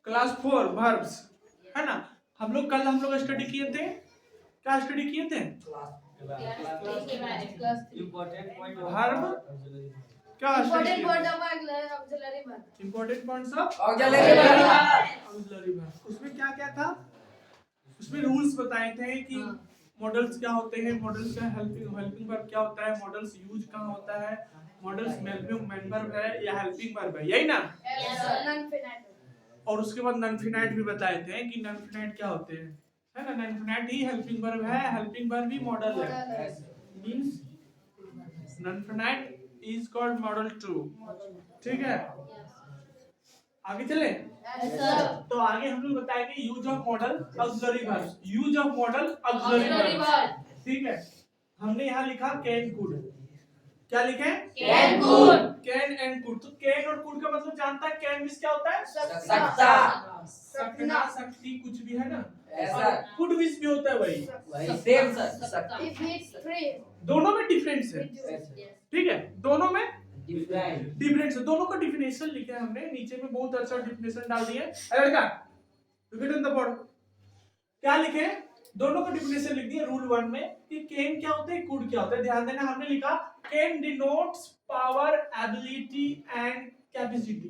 Class 4 verbs, है ना। हम लोग कल स्टडी किए थे, क्या स्टडी किए थे? वर्ब क्या important word of auxiliary verb, important points of auxiliary verb. Auxiliary verb. उसमें क्या क्या था? उसमें रूल्स बताए थे कि मॉडल्स क्या होते हैं, मॉडल्स का हेल्पिंग वर्ब क्या होता है, मॉडल्स यूज कहाँ होता है, मॉडल्स मेन वर्ब है या हेल्पिंग वर्ब है, यही ना। Non finite. और उसके बाद नॉन फिनाइट भी बताए थे कि नॉन फिनाइट क्या होते हैं, है ना। नॉन फिनाइट ही हेल्पिंग वर्ब है, हेल्पिंग वर्ब ही मॉडल है। Means non finite is called modal too, ठीक है। आगे चले। तो आगे हम लोग बताएंगे use of modal auxiliary verbs, use of modal auxiliary verb, ठीक है। हमने यहाँ लिखा कैन कुड, क्या लिखे? Can could. Can and could. तो कैन और कुड का मतलब जानता है, कैन मींस क्या होता है? सकता। सकना, सकती, कुछ भी, है ना। ऐसा। कुड मींस भी होता है वही सेम सकता। इफ इट्स फ्री, दोनों में डिफरेंस है, ठीक है। दोनों में डिफरेंट। डिफरेंस है, दोनों का डिफिनेशन लिखे हैं हमने नीचे में, बहुत अच्छा डिफिनेशन डाल दिए। अरे लड़का लुक इन द बोर्ड, क्या लिखे? दोनों का डिफिनेशन लिख दिया रूल 1 में कि कैन क्या होता है, कुड क्या होता है। ध्यान देना, हमने लिखा can denotes power, ability and capacity.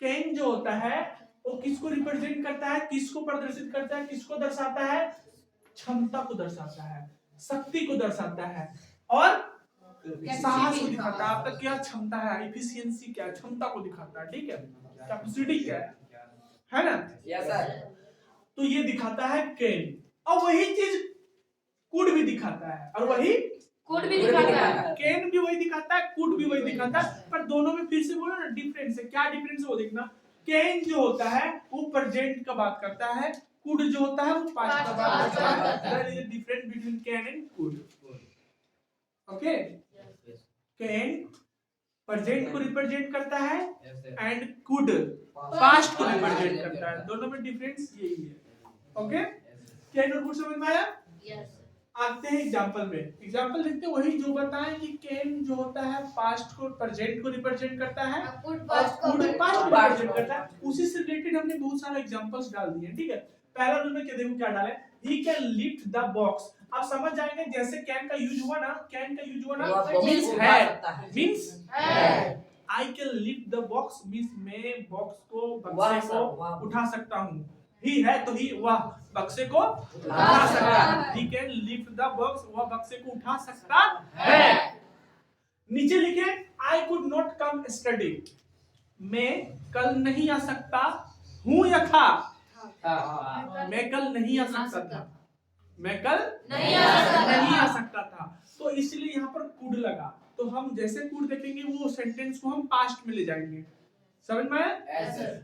Can जो होता है वो किसको रिप्रेजेंट करता है, किसको प्रदर्शित करता है, किसको दर्शाता है? क्षमता को दर्शाता है, शक्ति को दर्शाता है और साहस को दिखाता है। आपका क्या क्षमता है, एफिशिएंसी क्या है, क्षमता को दिखाता है, ठीक है। कैपेसिटी क्या है ना। Yes sir. तो ये दिखाता है कैन, और वही चीज कुड भी दिखाता है, और वही कुड भी दिखाता है। कैन भी वही दिखाता है, कुड भी वही दिखाता है, पर दोनों में फिर से बोलो ना डिफरेंस है। क्या डिफरेंस है वो देखना। कैन जो होता है वो प्रेजेंट का बात करता है, कुड जो होता है वो पास्ट का बात करता है। There is a difference between can and could, okay. Can present को रिप्रेजेंट करता है एंड कुड पास्ट को रिप्रेजेंट करता है, दोनों में डिफरेंस यही है, ओके। कैन और कुड समझ में आया? यस। आते हैं एग्जांपल में। एग्जांपल लिखते हैं वही जो बताएं कि कैन जो होता है पास्ट को, प्रेजेंट को रिप्रेजेंट करता है कुड और पास्ट कुड को पास्ट को रिप्रेजेंट करता है। उसी से रिलेटेड हमने बहुत सारे एग्जांपल्स डाल दिए, ठीक है। पहला रूल में क्या देखो क्या डाला है, he can lift the box. आप समझ जाएंगे जैसे कैन का यूज हुआ ना, कैन का यूज हुआ ना मींस है, means I can lift the box means मैं बॉक्स को, बक्से को उठा सकता हूं। ही है तो ही वह बक्से को उठा सकता है, he can lift the box, वह बक्से को उठा सकता है। नीचे लिखे I could not come study, मैं कल नहीं आ सकता हूं या था। मैं कल नहीं आ सकता था, मैं कल नहीं आ सकता था, तो इसलिए यहाँ पर कुड लगा। तो हम जैसे कुड देखेंगे वो सेंटेंस को हम पास्ट में ले जाएंगे, समझ में आया?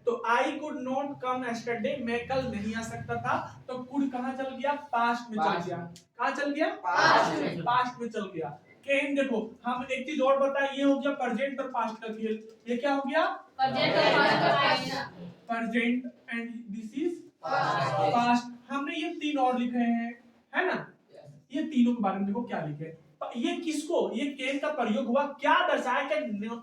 तो I could not come yesterday, मैं कल नहीं आ सकता था, तो कुड कहाँ चल गया? पास्ट में चल गया। कहाँ चल गया? पास्ट में चल गया। कैन देखो, हम एक चीज और बताएं, ये हो गया प्रेजेंट और पास्ट का खेल। ये क्या हो गया? Present and this is past. हमने ये तीन और लिखे हैं, है ना। ये तीनों के बारे में देखो क्या लिखे। ये किसको, ये कैन का प्रयोग हुआ, क्या दर्शाया?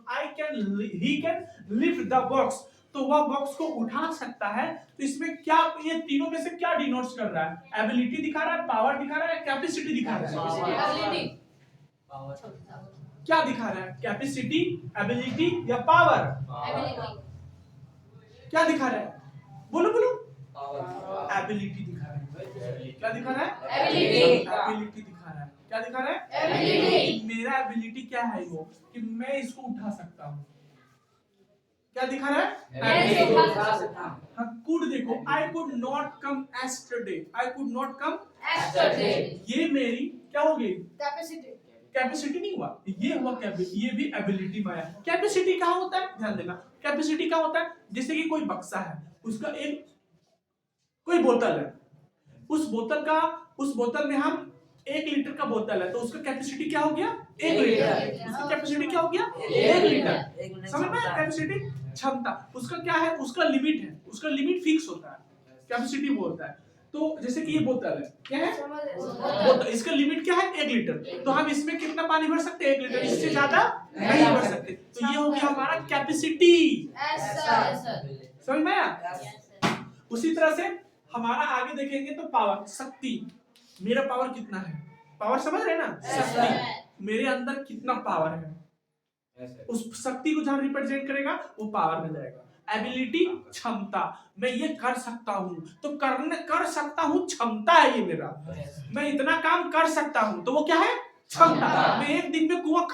I can, he can lift the box, तो वह बॉक्स को उठा सकता है। तो इसमें क्या, ये तीनों में से क्या डिनोट्स कर रहा है? एबिलिटी दिखा रहा है, पावर दिखा रहा है, कैपेसिटी दिखा रहा है? क्या दिखा रहा है? कैपेसिटी, एबिलिटी या पावर? क्या दिखा रहा है? बोलो बोलो। एबिलिटी दिखा रहा है। क्या दिखा रहा है? एबिलिटी दिखा रहा है। क्या दिखा रहा है? एबिलिटी। मेरा एबिलिटी क्या है वो, कि मैं इसको उठा सकता हूँ। क्या दिखा रहा है? हाँ, कुड देखो, I could not come yesterday, I could not come yesterday, ये मेरी क्या हो गई? कैपेसिटी नहीं हुआ, ये हुआ कैपेसिटी, ये भी एबिलिटी में आया। कैपेसिटी कहाँ होता है? ध्यान देना, कैपेसिटी क्या होता है? जैसे कि कोई बक्सा है, उसका एक कोई बोतल है, उस बोतल में हम 1 लीटर का बोतल है, तो उसका कैपेसिटी क्या हो गया? 1 लीटर। उसका कैपेसिटी क्या हो गया? 1 लीटर। समझ में? कैपेसिटी क्षमता, उसका क्या है? उसका लिमिट है, उसका लिमिट फिक्स होता है, कैपेसिटी वो होता है। तो जैसे कि ये बोतल है, क्या है? बोतल, इसका लिमिट क्या है? 1 लीटर। तो हम इसमें कितना पानी भर सकते हैं? 1 लीटर, इससे ज्यादा नहीं भर सकते। तो ये हो गया हमारा कैपेसिटी। समझ में आया? उसी तरह से हमारा आगे देखेंगे तो पावर, शक्ति, मेरा पावर कितना है, पावर समझ रहे ना, शक्ति, मेरे अंदर कितना पावर है, उस शक्ति को जहां रिप्रेजेंट करेगा वो पावर में जाएगा। एबिलिटी, क्षमता, मैं ये कर सकता हूँ, तो कर सकता हूँ क्षमता है ये मेरा, मैं इतना काम कर सकता हूँ तो वो क्या है, क्षमता। मैं एक दिन में कुआं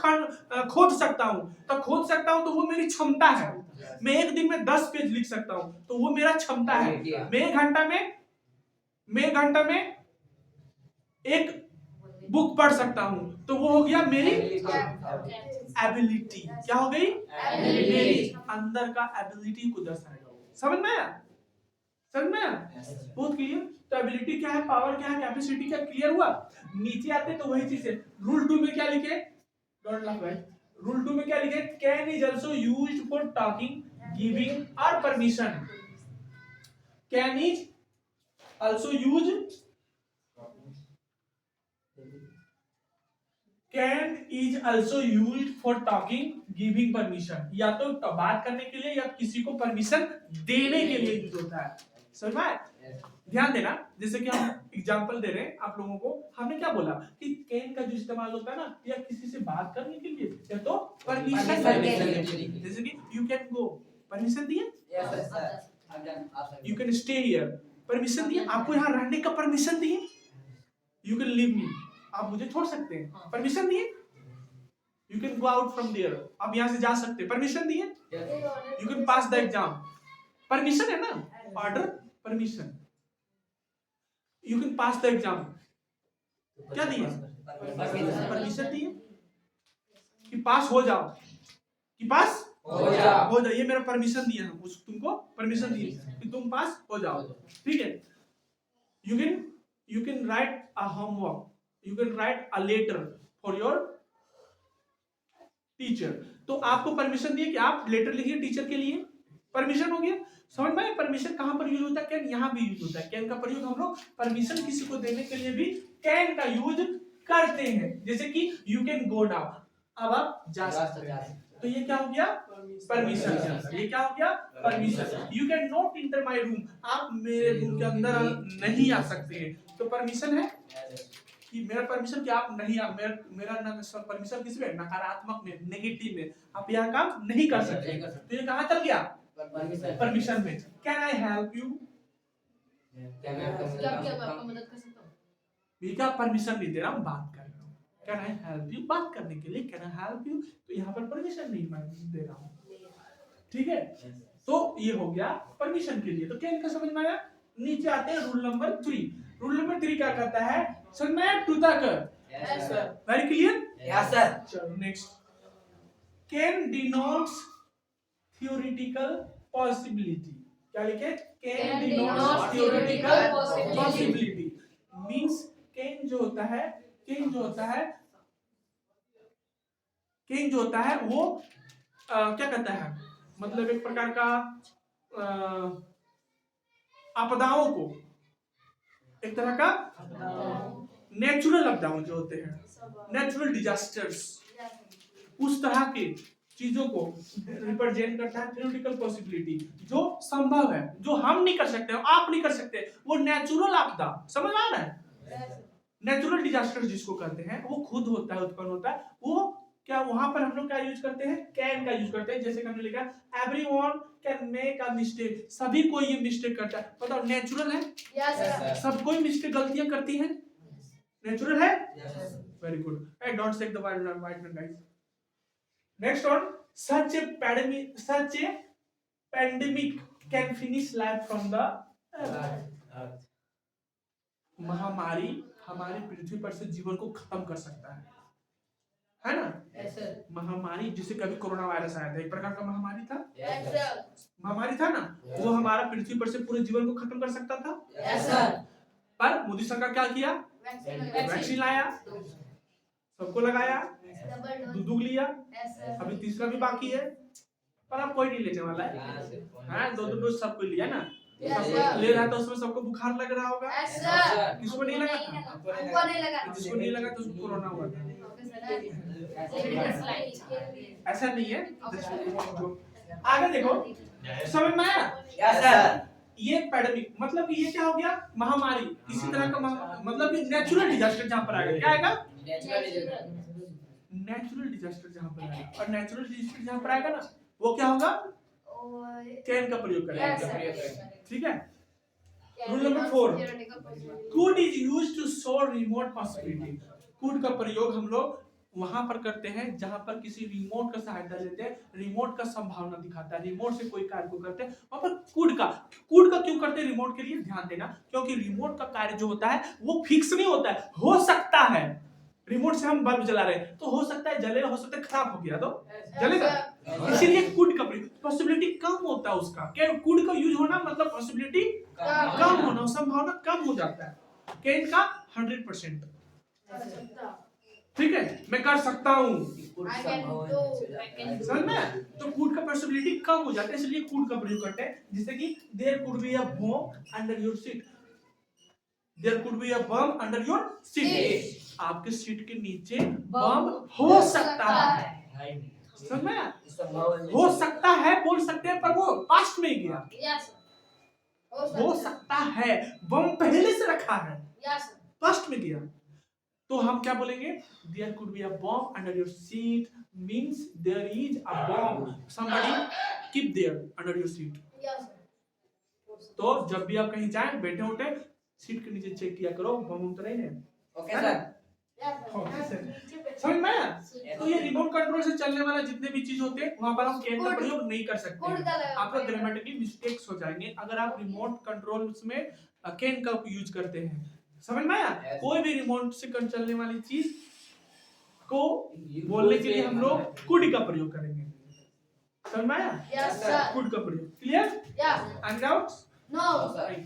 खोद सकता हूँ तो खोद सकता हूँ तो वो मेरी क्षमता है। मैं एक दिन में 10 पेज लिख सकता हूँ तो वो मेरा क्षमता है। मैं एक घंटा में एक बुक पढ़ सकता हूँ तो वो हो गया मेरी एबिलिटी। क्या हो गई, मेरी अंदर का एबिलिटी को दर्शाएगा वो। समझ में आया? समझ में आया? बहुत क्लियर। तो एबिलिटी क्या है, पावर क्या है, कैपेसिटी क्या, क्लियर हुआ? नीचे आते तो वही चीज है। रूल 2 में क्या लिखे, डोंट लाफ भाई, रूल 2 में क्या लिखे, can is also used for talking, giving और permission. Can is also used, can is also used for talking, giving permission. या तो बात करने के लिए या किसी को परमिशन देने के लिए यूज होता है। समझ में आया? ध्यान देना, जैसे कि हम एग्जांपल दे रहे हैं आप लोगों को। हमने क्या बोला कि कैन का जो इस्तेमाल होता है ना, या किसी से बात करने के लिए या तो परमिशन करने के लिए। जैसे कि यू कैन गो, परमिशन दिए, you can stay here, permission दिए, आपको यहाँ रहने का परमिशन दिए। यू कैन लीव मी, आप मुझे छोड़ सकते हैं, परमिशन दिए। You can go out from there, आप यहाँ से जा सकते हैं, परमिशन दिए। You can pass the exam, permission है ना, order, permission. You can pass the exam, क्या दिए, परमिशन दिए कि पास हो जाओ, कि पास हो जाओ, ये मेरा परमिशन दिया है, उस तुमको परमिशन दिए कि तुम पास हो जाओ। ठीक है। You can write a homework, you can write a letter for your teacher. तो आपको परमिशन दिए कि आप लेटर लिखिए टीचर के लिए, परमिशन हो गया। समझ में? परमिशन कहां पर यूज होता है, कैन यहाँ भी यूज होता है। कैन का प्रयोग हम लोग परमिशन किसी को देने के लिए भी कैन का यूज करते हैं। जैसे कि यू कैन गो नाउ, अब आप जा सकते हैं, तो ये क्या हो गया, परमिशन। ये क्या हो गया, permission. You can not inter my room, आप मेरे रूम के अंदर नहीं आ सकते हैं, तो परमिशन है कि मेरा परमिशन कि आप नहीं आ, मेरा परमिशन किस में, नकारात्मक में, नेगेटिव में, आप यहाँ काम नहीं कर सकते। तो ये कहाँ चल गया, परमिशन में। कैन आई हेल्प यू, क्या आपको मदद कर सकता हूँ, ये क्या, परमिशन नहीं दे रहा हूँ, बात कर रहा हूँ। कैन आई हेल्प यू, बात करने के लिए कैन आई हेल्प यू, तो यहाँ पर परमिशन नहीं मैं दे रहा हूँ। ठीक है, तो ये हो गया परमिशन के लिए। तो कैन का समझ में आया। नीचे आते हैं रूल नंबर 3। रूल नंबर 3 क्या कहता है, समझ में, टू तक, वेरी क्लियर, यस सर। चलो next. Can denotes theoretical possibility, क्या लिखे, can denotes theoretical possibility, means can जो होता है, कैन जो होता है वो क्या कहता है, मतलब एक प्रकार का आपदाओं को, एक तरह का नेचुरल आपदाओं जो होते हैं, नेचुरल डिजास्टर्स, उस तरह के चीजों को रिप्रेजेंट करता है। थ्योरेटिकल पॉसिबिलिटी, जो संभव है, जो हम नहीं कर सकते, आप नहीं कर सकते, वो नेचुरल आपदा, समझ आ रहा है। नेचुरल डिजास्टर जिसको कहते हैं, वो खुद होता है, उत्पन्न होता है, वो क्या, वहां पर हम लोग क्या यूज करते हैं, कैन का यूज करते हैं। जैसे कि हमने लिखा everyone can make a mistake, सभी कोई ये मिस्टेक करता है। बताओ नेचुरल है, सब कोई मिस्टेक, गलतियां करती हैं, नेचुरल है, very good. I don't sack the white man guys. Next one, such a pandemic can finish life from the earth. महामारी हमारी पृथ्वी पर से जीवन को खत्म कर सकता है ना। yes sir, महामारी, जिसे कभी कोरोना वायरस आया था, एक प्रकार का महामारी था, yes sir, महामारी था ना, वो हमारा पृथ्वी पर से पूरे जीवन को खत्म कर सकता था। yes sir, पर मोदी सरकार क्या किया, वैक्सीन लाया, सबको लगाया, दूध लिया, अभी तीसरा भी बाकी है, पर अब कोई नहीं लेने वाला है। हाँ, 2 डोज सबको लिया ना, सबको ले रहा है, तो उसमें सबको बुखार लग रहा होगा, किसको नहीं लगा था, जिसको नहीं लगा तो उसको कोरोना हुआ था। ऐसा नहीं है। आगे देखो, समझ में आया? Yes sir. ये पैडेमिक मतलब कि ये क्या हो गया, महामारी, इसी तरह का मतलब कि नेचुरल डिजास्टर जहां पर आएगा, क्या आएगा, नेचुरल डिजास्टर जहां पर आएगा। और नेचुरल डिजास्टर जहां पर आएगा ना, वो क्या होगा, कैन का प्रयोग करेगा। ठीक है। Rule number 4, could is used to show remote possibility। could का प्रयोग हम लोग वहां पर करते हैं जहां पर किसी रिमोट का सहायता लेते हैं, रिमोट का संभावना दिखाता है, रिमोट से कोई कार्य को करते हैं, वहां पर could का क्यों करते हैं रिमोट के लिए, ध्यान देना, क्योंकि रिमोट का कार्य जो होता है वो फिक्स नहीं होता है, हो सकता है रिमोट से हम बल्ब जला रहे हैं तो हो सकता है जलेगा, हो सकता है खराब हो गया तो जलेगा, इसीलिए कुड का पॉसिबिलिटी कम होता है उसका, क्या कुड का यूज होना मतलब पॉसिबिलिटी कम होना, संभावना कम हो जाता है। कैन का 100%। ठीक है, मैं कर सकता हूँ, समझ में? तो कुड का पॉसिबिलिटी कम हो जाता है, इसलिए कुड का प्रयोग करते हैं। जैसे कि there could be a bomb under your seat, there could be a bomb under your seat, आपके सीट के नीचे बम हो सकता है, समझ में? हो सकता है बोल सकते हैं, पर वो पास्ट में गया, हो सकता है, बम पहले से रखा है, पास्ट में गया, तो हम क्या बोलेंगे, there could be a bomb under your seat means there is a bomb somebody keep there under your seat. तो जब भी आप कहीं जाएं, बैठे उठे सीट के नीचे चेक किया करो, बम तो नहीं है। Okay sir. समझ में आया? तो ये रिमोट कंट्रोल से चलने वाला जितने भी चीज होते हैं वहां पर हम कैन का प्रयोग नहीं कर सकते, आपका ग्रामेटिकली मिस्टेक्स हो जाएंगे अगर आप रिमोट कंट्रोल्स में कैन का यूज करते हैं। समझ में आया? कोई भी रिमोट से चलने वाली चीज को बोलने के लिए हम लोग कुड का प्रयोग करेंगे। समझ में आया? Yes sir. कुड का प्रयोग clear? Yes. Any doubts? No. Thank you.